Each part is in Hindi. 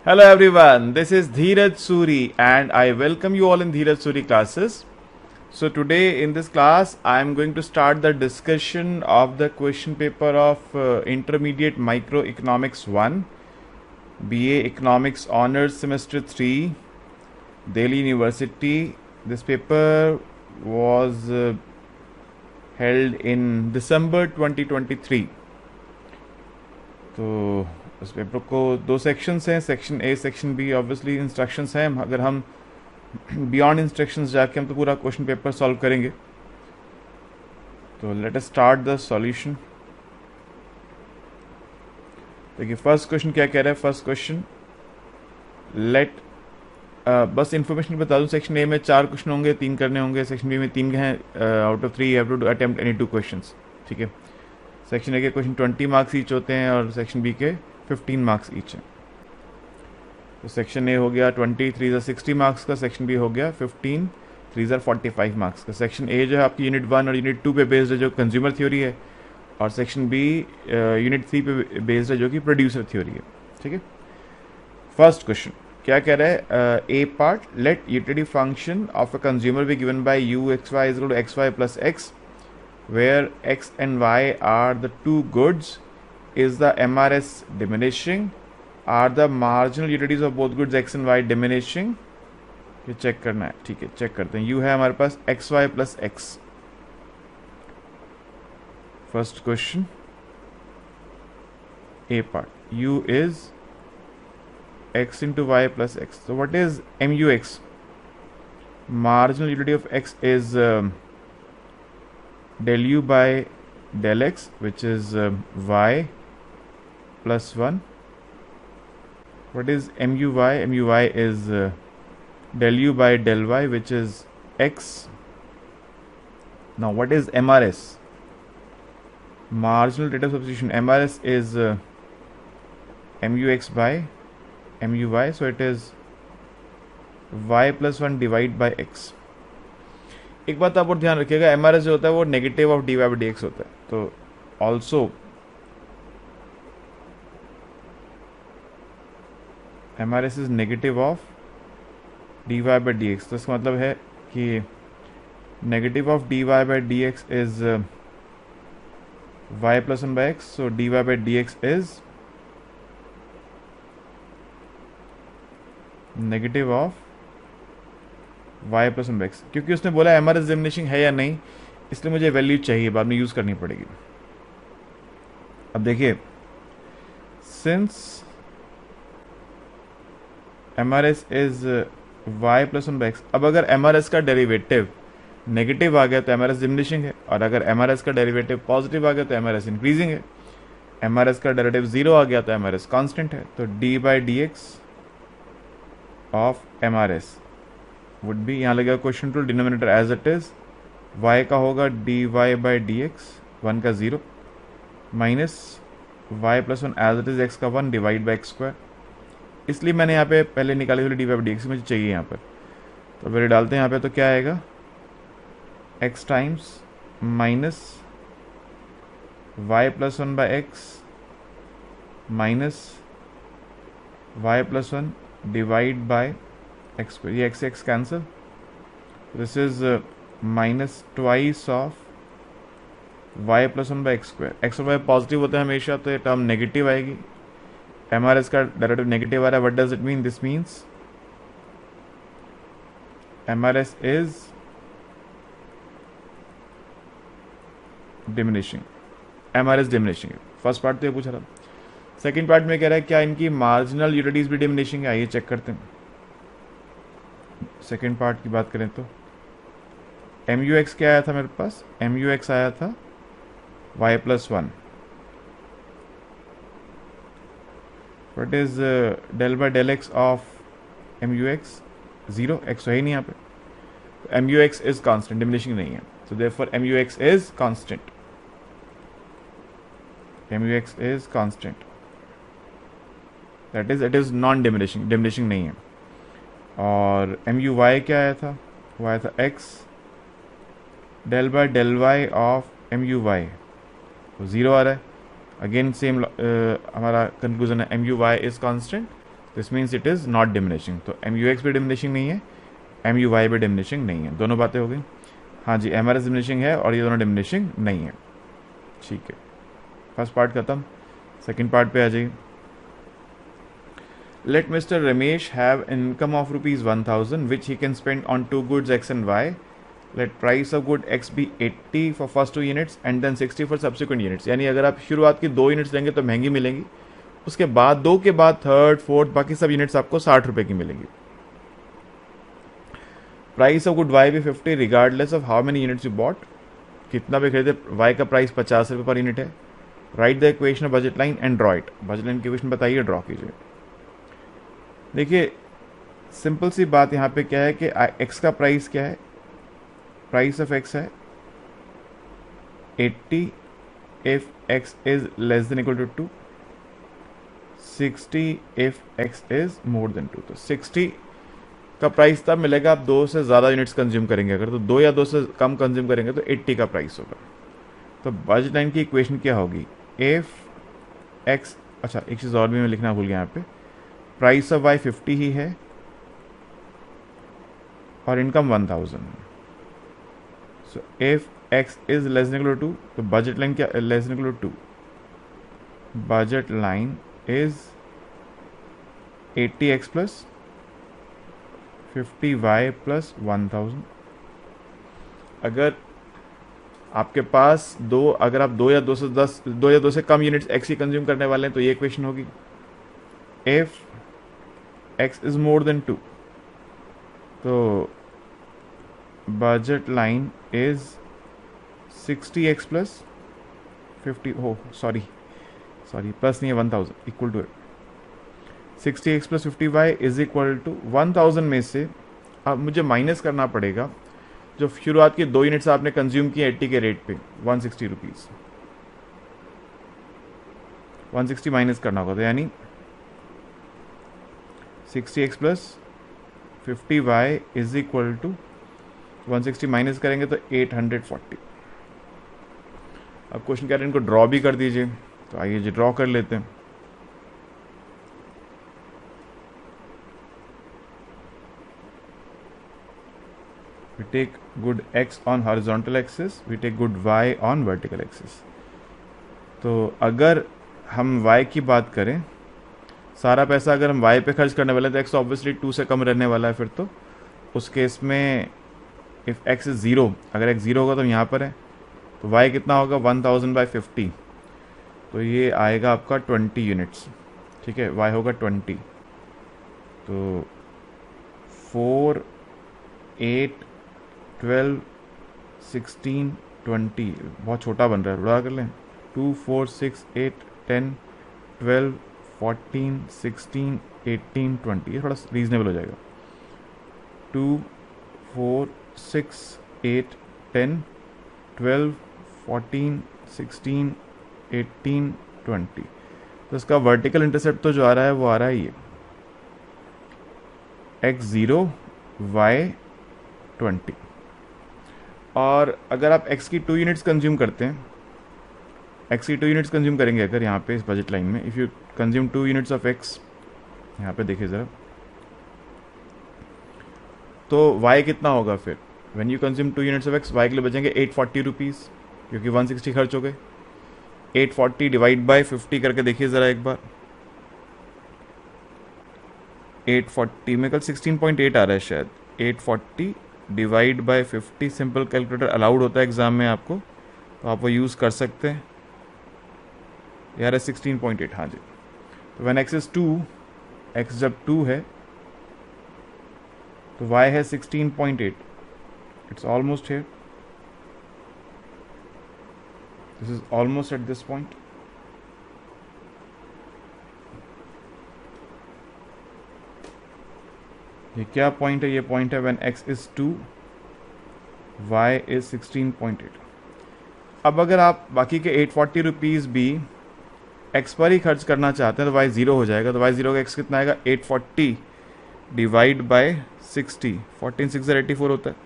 Hello everyone, this is Dheeraj Suri and I welcome you all in Dheeraj Suri classes. So today in this class I am going to start the discussion of the question paper of Intermediate Microeconomics 1, BA Economics Honors Semester 3, Delhi University. This paper was held in December 2023. तो उस पेपर को दो सेक्शंस हैं, section A section B. Obviously instructions हैं, अगर हम बियॉन्ड इंस्ट्रक्शंस जाके हम तो पूरा क्वेश्चन पेपर सॉल्व करेंगे. तो let us start the solution. देखिए फर्स्ट क्वेश्चन क्या कह रहा है. फर्स्ट क्वेश्चन लेट बस इन्फॉर्मेशन बता दूं, सेक्शन ए में 4 क्वेश्चन होंगे, 3 करने होंगे. सेक्शन बी में 3 हैं. Out of 3 you have to attempt any 2 questions. ठीक है. सेक्शन ए के क्वेश्चन 20 मार्क्स ईच होते हैं और सेक्शन बी के 15 मार्क्स ईच हैं. तो सेक्शन ए हो गया 20, 3 60 मार्क्स का. सेक्शन बी हो गया 15, 3 45 मार्क्स का. सेक्शन ए जो है आपकी यूनिट 1 और यूनिट 2 पे बेस्ड है, जो कंज्यूमर थ्योरी है, और सेक्शन बी यूनिट 3 पे बेस्ड है, जो कि प्रोड्यूसर थ्योरी है. ठीक है. फर्स्ट क्वेश्चन क्या कह रहा है. A part, let utility function of a consumer be given by U X Y is equal to X Y plus X, where x and y are the two goods. Is the MRS diminishing? Are the marginal utilities of both goods x and y diminishing? ये चेक करना है. ठीक है, चेक करते हैं. u है हमारे पास X Y plus X. First question A part, u is x into y plus x. So what is mux? Marginal utility of x is del u by del x, which is y plus 1. What is muy? Muy is del u by del y, which is x. Now what is MRS? Marginal rate of substitution. MRS is mux by muy, so it is y plus 1 divided by x. एक बात आप और ध्यान रखिएगा, एम आर एस जो होता है वो negative of d y by d x होता है. तो also M R S is negative of d y by d x. तो इसका मतलब है कि negative of d y by d x is y plus 1 by x. So d y by d x is negative of y plus 1 x. क्योंकि उसने बोला एम आर एस डिमिनिशिंग है या नहीं, इसलिए मुझे वैल्यू चाहिए, बाद में यूज करनी पड़ेगी. अब देखिए, since M R S is y plus 1 x, अब अगर एम आर एस का डेरिवेटिव नेगेटिव आ गया तो एम आर एस डिमिनिशिंग है, और अगर एम आर एस का डेरिवेटिव पॉजिटिव आ गया तो एम आर एस इंक्रीजिंग है. एम आर एस का डेरिवेटिव 0 आ गया तो एम आर एस कॉन्स्टेंट है. तो d by d x of M R S would B, यहाँ लगेगा question two denominator as it is, y का होगा d y by d x, 1 का 0, minus Y plus 1 as it is x का 1 डिवाइड बाई एक्स स्क्वायर. इसलिए मैंने यहाँ पे पहले निकाली हुई d y by d x मुझे चाहिए यहाँ पर. तो फिर डालते हैं यहाँ पे, तो क्या आएगा, x times minus Y plus 1 by X minus Y plus 1 divide by X square. ये X X cancel. This is minus twice of Y plus 1 by X square. X और वाई पॉजिटिव होता है हमेशा, तो ये टर्म नेगेटिव आएगी. एम आर एस का डेरिवेटिव नेगेटिव आ रहा है. What does it mean? This means M R S is diminishing. M R S diminishing. First part तो ये पूछा था. सेकेंड पार्ट में कह रहा है क्या इनकी मार्जिनल यूटिलिटीज भी डिमिनिशिंग है. आइए चेक करते हैं. सेकेंड पार्ट की बात करें तो एम यू एक्स क्या आया था मेरे पास, एम यू एक्स आया था y plus 1. What is del by del x of M U x, 0. X है ही नहीं यहाँ पे. M U x is constant, diminishing नहीं है. So therefore M U x is constant. M U x is constant, that is it is non diminishing, diminishing नहीं है. और एम यू वाई क्या आया था, वो आया था x del by del y of M U y, तो 0 आ रहा है. अगेन सेम हमारा कंक्लूजन है, M U y is constant, this means it is not diminishing. तो एम यू एक्स भी डिमिनिशिंग नहीं है, एम यू वाई भी डिमिनिशिंग नहीं है। दोनों बातें हो गई। हाँ जी, एम आर एस डिमिनिशिंग है और ये दोनों डिमिनिशिंग नहीं है। ठीक है, फर्स्ट पार्ट खत्म। सेकेंड पार्ट पे आ जाइए। Let mister Ramesh have income of ₹1000 which he can spend on two goods x and y. Let price of good x be 80 for first 2 units and then 60 for subsequent units. यानी अगर आप शुरुआत की 2 यूनिट्स लेंगे तो महंगी मिलेंगी, उसके बाद 2 के बाद थर्ड फोर्थ बाकी सब यूनिट्स आपको 60 रुपए की मिलेंगी। प्राइस ऑफ गुड वाई भी 50 regardless of how many units you bought. कितना भी खरीदे, वाई का प्राइस 50 रुपये पर यूनिट है। Write the equation of budget line and draw it. Budget line की इक्वेशन बताइए, ड्रॉ कीजिए। देखिए सिंपल सी बात यहाँ पे क्या है कि एक्स का प्राइस क्या है, प्राइस ऑफ एक्स है 80 if x is less than equal to 2, 60 if x is more than 2। तो 60 का प्राइस तब मिलेगा आप 2 से ज़्यादा यूनिट्स कंज्यूम करेंगे। अगर तो 2 या 2 से कम कंज्यूम करेंगे तो 80 का प्राइस होगा। तो बजट लाइन की इक्वेशन क्या होगी, इफ एक्स, अच्छा एक चीज़ और भी मैं लिखना भूल गया यहाँ पे, प्राइस ऑफ वाई 50 ही है और income 1000। So if x is less than equal to 2, तो बजट लाइन क्या, less than equal to 2, budget line is 80x plus 50y plus 1000। अगर आपके पास अगर आप 2 या 2 से 10, 2 या 2 से कम यूनिट्स एक्स ही कंज्यूम करने वाले हैं तो ये इक्वेशन होगी, if x is more than 2, तो budget line is 60x plus 50, हो सॉरी प्लस नहीं है 1000, equal to 60x plus 50y is equal to 1000 में से अब मुझे माइनस करना पड़ेगा जो शुरुआत की 2 यूनिट्स आपने कंज्यूम किए 80 के रेट पे, 160 रुपीज़, 160 माइनस करना होगा। तो यानी 60x plus 50y is equal to 160 minus करेंगे तो 840। अब क्वेश्चन कह रहे हैं इनको ड्रॉ भी कर दीजिए, तो आइए जी ड्रॉ कर लेते हैं। We take good x on horizontal axis, we take good y on vertical axis। तो अगर हम y की बात करें, सारा पैसा अगर हम y पे खर्च करने वाले हैं तो x ऑब्वियसली 2 से कम रहने वाला है। फिर तो उस केस में इफ x इज 0, अगर x 0 होगा तो यहाँ पर है, तो y कितना होगा 1000 बाई 50, तो ये आएगा आपका 20 यूनिट्स। ठीक है, y होगा 20, तो 4, 8, 12, 16, 20, बहुत छोटा बन रहा है, बड़ा कर लें। 2, 4, 6, 8, 10, 12, 14, 16, 18, 20, ये थोड़ा रीजनेबल हो जाएगा। 2, 4, 6, 8, 10, 12, 14, 16, 18, 20। तो इसका वर्टिकल इंटरसेप्ट तो जो आ रहा है वो आ रहा है ये x0 y 20। और अगर आप x की 2 यूनिट्स कंज्यूम करते हैं, x की 2 यूनिट्स कंज्यूम करेंगे अगर यहाँ पे इस बजट लाइन में, if you consume 2 units of x, यहाँ पे देखिए ज़रा, तो y कितना होगा फिर, when you consume 2 units of x, y के लिए बचेंगे 840 रुपीज़, क्योंकि 160 खर्च हो गए। 840 डिवाइड बाय 50 करके देखिए ज़रा एक बार, 840 में कल 16.8 आ रहा है शायद, 840 divide by 50, simple calculator allowed होता है एग्जाम में आपको, तो आप वो यूज़ कर सकते हैं। यार 16.8, हाँ जी। तो व्हेन x इज 2, x जब 2 है तो y है 16.8, it's almost here, this is almost at this point. ये क्या पॉइंट है, ये पॉइंट है when x is 2, y is 16.8। अब अगर आप बाकी के 840 रुपीज़ भी x पर ही खर्च करना चाहते हैं तो y 0 हो जाएगा। तो y 0 का x कितना आएगा, 840 डिवाइड बाय 60, 14 6 84 होता है,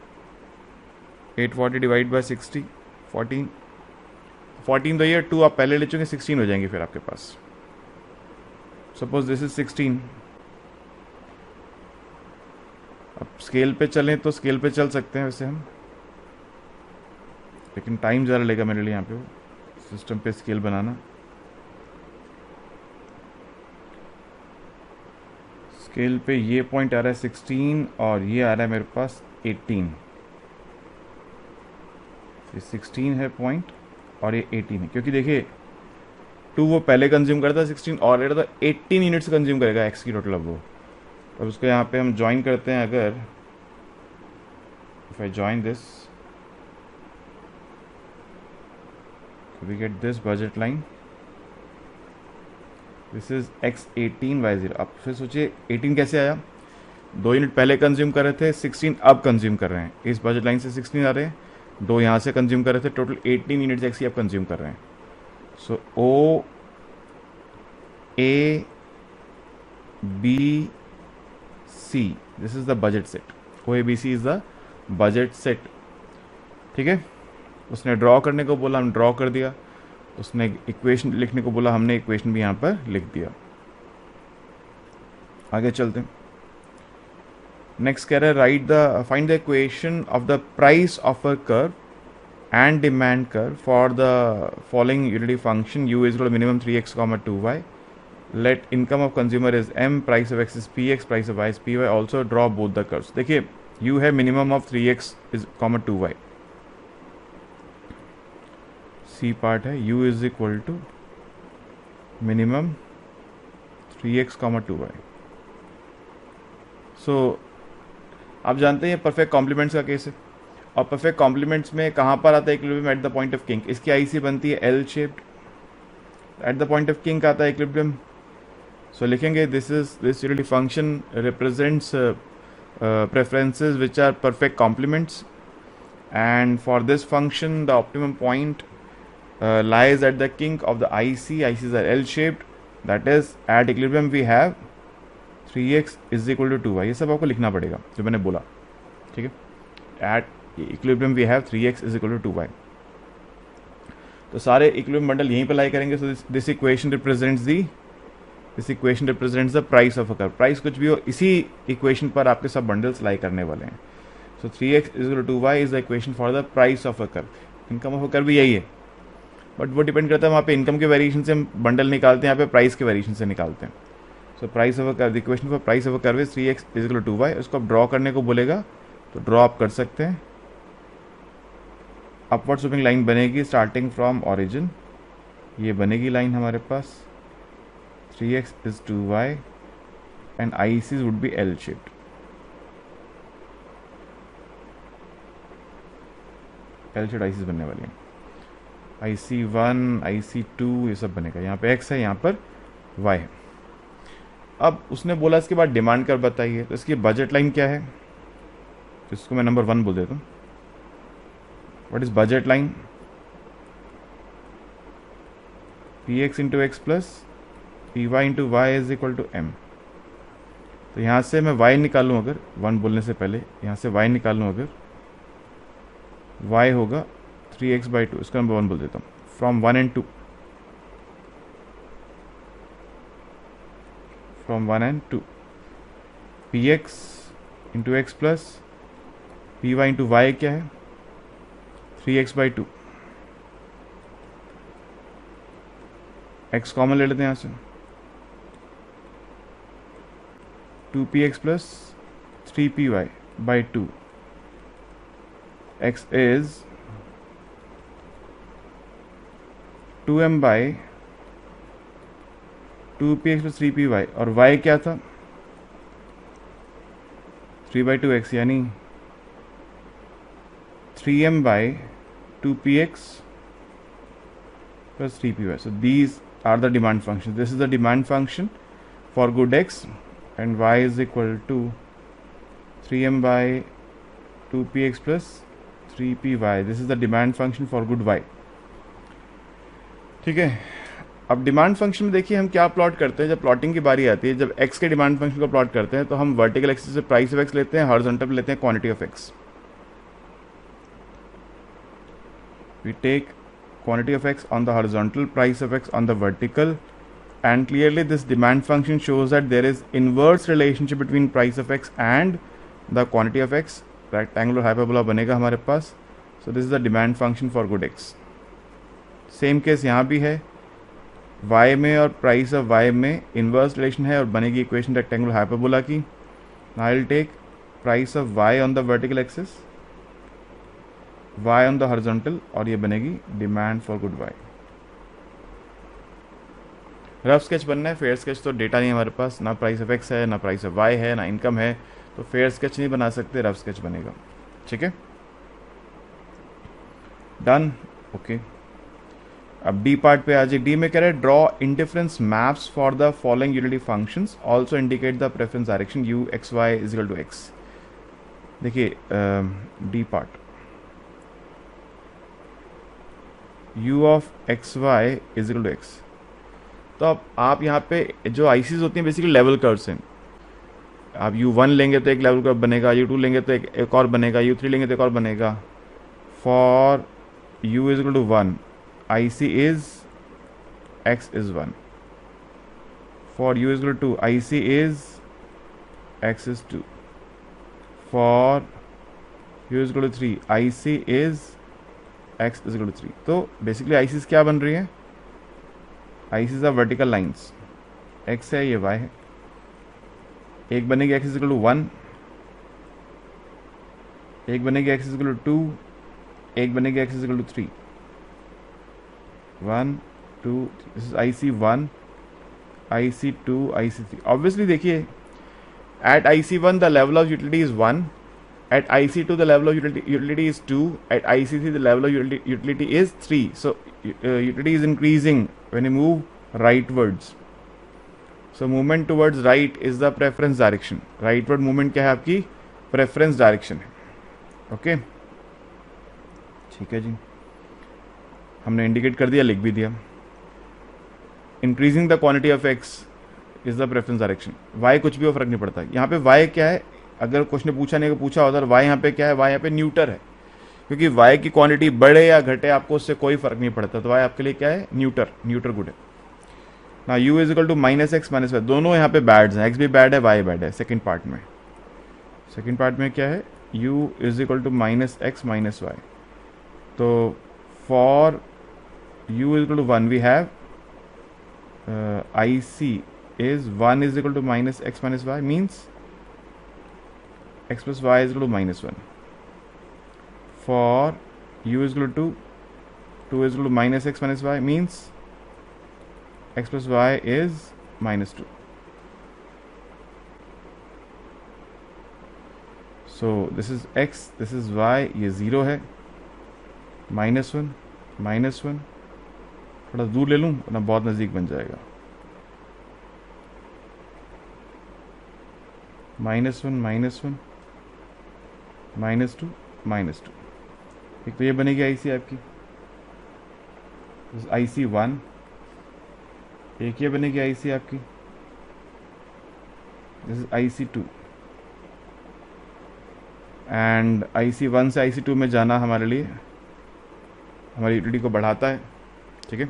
840 डिवाइड बाय 60, 14 तो ये 2 आप पहले ले चुके, 16 हो जाएंगे फिर आपके पास। सपोज दिस इज 16, अब स्केल पे चलें तो स्केल पे चल सकते हैं वैसे हम, लेकिन टाइम ज़्यादा लेगा मेरे लिए यहाँ पे सिस्टम पे स्केल बनाना। स्केल पे ये पॉइंट आ रहा है 16 और ये आ रहा है मेरे पास 18। ये 16 है पॉइंट और ये 18 है, क्योंकि देखिए 2 वो पहले कंज्यूम करता है 16 और रेट तो 18 यूनिट्स कंज्यूम करेगा एक्स की टोटल। अब वो अब उसको यहाँ पे हम ज्वाइन करते हैं, अगर if I join this we get this budget line, this is x18 y0। अब फिर सोचिए 18 कैसे आया, 2 यूनिट पहले कंज्यूम कर रहे थे, 16 अब कंज्यूम कर रहे हैं, इस बजट लाइन से 16 आ रहे हैं, 2 यहाँ से कंज्यूम कर रहे थे, टोटल 18 यूनिट्स एक्स अब कंज्यूम कर रहे हैं। So O A B C, this is the budget set, O A B C is the budget set. ठीक है, उसने ड्रॉ करने को बोला, हम ड्रॉ कर दिया, उसने इक्वेशन लिखने को बोला, हमने इक्वेशन भी यहाँ पर लिख दिया। आगे चलते हैं, नेक्स्ट कह रहा है write the find the equation of the price offer curve and demand curve for the following यूनिटी function u is equal to minimum 3x, 2y, let income of consumer is m, price of x is px, price of y is py, also draw both the curves. देखिए u है minimum of 3x is 2y, C part है u is equal to minimum 3x, 2y। सो आप जानते हैं परफेक्ट कॉम्प्लीमेंट्स का केस है, और परफेक्ट कॉम्प्लीमेंट्स में कहाँ पर आता है equilibrium, at the point of kink. इसकी आईसी बनती है L shaped, at the point of kink आता है इक्विलिब्रियम। सो लिखेंगे दिस यूनिटी function represents preferences which are perfect complements, and for this function the optimum point lies at the kink of the IC. ICs are L shaped, that is at equilibrium we have 3x is equal to 2y। ये सब आपको लिखना पड़ेगा जो मैंने बोला, ठीक है। at equilibrium we have 3x is equal to 2y, तो सारे इक्विलिब्रियम बंडल यहीं पे लाई करेंगे। So this equation represents the price offer curve. Price कुछ भी हो, इसी इक्वेशन पर आपके सब बंडल्स लाई करने वाले हैं। सो 3x is equal to 2y is the equation for the price offer curve. Income of a curve भी यही है, बट वो डिपेंड करता है वहाँ पे इनकम के वेरिएशन से हम बंडल निकालते हैं, यहाँ पे प्राइस के वेरिएशन से निकालते हैं। So price offer curve, equation for price offer curve is 3x is equal to 2y। उसको आप ड्रॉ करने को बोलेगा तो ड्रॉ आप कर सकते हैं। अपवर्ड स्लोपिंग लाइन बनेगी स्टार्टिंग फ्रॉम ऑरिजिन, ये बनेगी लाइन हमारे पास 3x is 2y and ICs would be L shaped. L shaped ICs बनने वाली हैं, IC1 IC2 ये सब बनेगा। यहाँ पे x है, यहाँ पर y है। अब उसने बोला इसके बाद डिमांड कर बताइए, तो इसकी बजट लाइन क्या है, इसको मैं नंबर 1 बोल देता हूँ। What is budget line, px into x plus py into y is equal to m। तो यहाँ से मैं y निकालूँ, अगर 1 बोलने से पहले यहाँ से y निकालूँ, अगर y होगा 3x/2, इसका नंबर 1 बोल देता हूँ। From 1 and 2, from 1 and 2, px into x plus py into y क्या है 3x/2। x कॉमन ले लेते हैं यहाँ से, 2px plus 3py/2, x is 2m by 2px plus 3py, और y क्या था 3/2x, यानी 3m by 2px plus 3py. So these are the demand functions. This is the demand function for good x, and y is equal to 3m by 2px plus 3py. This is the demand function for good y. ठीक है। अब डिमांड फंक्शन में देखिए हम क्या प्लॉट करते हैं। जब प्लॉटिंग की बारी आती है, जब x के डिमांड फंक्शन को प्लॉट करते हैं, तो हम वर्टिकल एक्सिस से प्राइस ऑफ x लेते हैं, हॉरिजॉन्टल पे लेते हैं quantity of x। We take quantity of x on the horizontal, price of x on the vertical, and clearly this demand function shows that there is inverse relationship between price of x and the quantity of X, rectangular hyperbola बनेगा हमारे पास. So this is the demand function for good X. Same case यहाँ भी है, y में और प्राइस ऑफ y में इन्वर्स रिलेशन है और बनेगी इक्वेशन रेक्टेंगुलर हाइपरबोला की. I will take price of y on the vertical axis, y on the horizontal, और ये बनेगी demand for good y. Rough sketch बनना है. फेयर स्केच तो डेटा नहीं है हमारे पास, ना प्राइस ऑफ x है, ना प्राइस ऑफ y है, ना इनकम है, तो फेयर स्केच नहीं बना सकते, रफ स्केच बनेगा. ठीक है, डन. ओके, अब डी पार्ट पे आ जाए. डी में कह रहे हैं draw indifference maps for the following utility functions, also indicate the preference direction U X Y is equal to X. देखिए D part, u of X Y is equal to X. तो अब आप यहाँ पे जो आईसीज होती हैं बेसिकली लेवल कर्व्स हैं. आप u1 लेंगे तो एक लेवल कर्व बनेगा, u2 लेंगे तो एक और बनेगा, u3 लेंगे तो एक और बनेगा. For u is equal to 1, IC is x is 1. For u is equal to 2, IC is x is 2. For u is equal to 3, IC is x is equal to 3. तो बेसिकली ICs क्या बन रही है? ICs are vertical lines. x है, ये y है. एक बनेगी x is equal to 1, एक बनेगी x is equal to 2, एक बनेगी x is equal to 3. 1 2 this is IC1, IC2, IC3. obviously देखिए at IC1 the level of utility is 1, at IC2 the level of utility is 2, at IC3 the level of utility is 3. so utility is increasing when you move rightwards. so movement towards right is the preference direction. rightward movement क्या है आपकी? preference direction है. ओके, ठीक है जी, हमने इंडिकेट कर दिया, लिख भी दिया. Increasing the quantity of x is the preference direction. Y कुछ भी हो, फर्क नहीं पड़ता. यहाँ पे वाई क्या है? अगर क्वेश्चन ने पूछा नहीं को पूछा होता, वाई यहाँ पे क्या है? वाई यहाँ पे न्यूटर है, क्योंकि वाई की क्वांटिटी बढ़े या घटे आपको उससे कोई फर्क नहीं पड़ता. तो वाई आपके लिए क्या है? न्यूटर. न्यूटर गुड है ना. U is equal to minus x minus y, दोनों यहाँ पे बैड्स हैं. एक्स भी बैड है, वाई बैड है. सेकेंड पार्ट में, सेकेंड पार्ट में क्या है? U is equal to minus x minus y. तो for u is equal to 1 we have IC is 1 is equal to minus x minus y, means x plus y is equal to minus 1. For u is equal to 2 is equal to minus x minus y, means x plus y is minus 2. so this is x, this is y, ये 0 है, minus 1 minus 1. थोड़ा दूर ले लूँ ना, बहुत नज़दीक बन जाएगा. -1 -1 -2 -2. एक तो ये बनेगी IC आपकी, IC1. एक ये बनेगी IC आपकी, this is IC2. And IC1 से IC2 में जाना हमारे लिए हमारी यूटिलिटी को बढ़ाता है. ठीक है,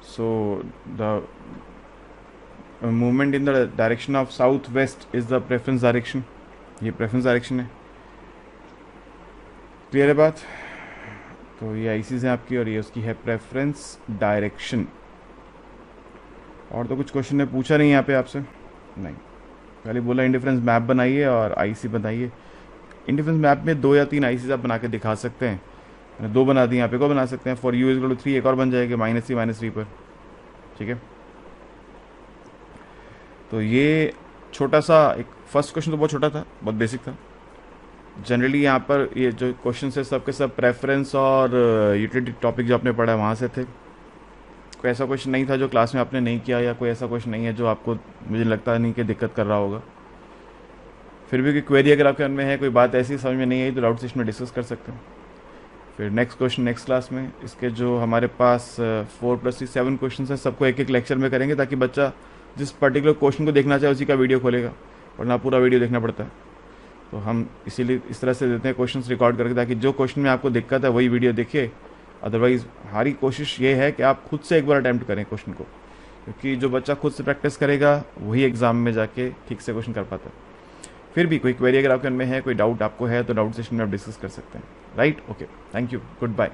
so the movement in the direction of south west is the preference direction. ये प्रेफरेंस डायरेक्शन है. क्लियर है बात? तो ये आईसीज है आपकी और ये उसकी है प्रेफरेंस डायरेक्शन. और तो कुछ क्वेश्चन ने पूछा नहीं यहाँ पे आपसे, नहीं, पहले बोला इंडिफरेंस मैप बनाइए और आईसी बनाइए. इंडिफरेंस मैप में 2 या 3 आईसीज आप बना के दिखा सकते हैं. मैंने 2 बना दी, यहाँ पे को बना सकते हैं. फॉर यू इज टू 3 एक और बन जाएगी -3 -3 पर. ठीक है, तो ये छोटा सा एक फर्स्ट क्वेश्चन तो बहुत छोटा था, बहुत बेसिक था. जनरली यहाँ पर ये जो क्वेश्चन है सबके सब प्रेफरेंस और यूटिलिटी टॉपिक जो आपने पढ़ा है वहाँ से थे. कोई ऐसा क्वेश्चन नहीं था जो क्लास में आपने नहीं किया, या कोई ऐसा क्वेश्चन नहीं है जो आपको मुझे लगता नहीं कि दिक्कत कर रहा होगा. फिर भी कोई क्वेरी अगर आपके मन में है, कोई बात ऐसी समझ में नहीं आई तो डाउट सेशन में डिस्कस कर सकते हैं. फिर नेक्स्ट क्वेश्चन नेक्स्ट क्लास में. इसके जो हमारे पास 4 + 3 7 क्वेश्चन हैं, सबको एक एक लेक्चर में करेंगे ताकि बच्चा जिस पर्टिकुलर क्वेश्चन को देखना चाहे उसी का वीडियो खोलेगा, वरना पूरा वीडियो देखना पड़ता है. तो हम इसीलिए इस तरह से देते हैं क्वेश्चंस रिकॉर्ड करके, ताकि जो क्वेश्चन में आपको दिक्कत है वही वीडियो देखिए. अदरवाइज हमारी कोशिश ये है कि आप खुद से एक बार अटैम्प्ट करें क्वेश्चन को, क्योंकि जो बच्चा खुद से प्रैक्टिस करेगा वही एग्जाम में जाके ठीक से क्वेश्चन कर पाता है. फिर भी कोई क्वेरी अगर आपके मन में है, कोई डाउट आपको है, तो डाउट सेशन में आप डिस्कस कर सकते हैं, right? Okay, thank you, good bye.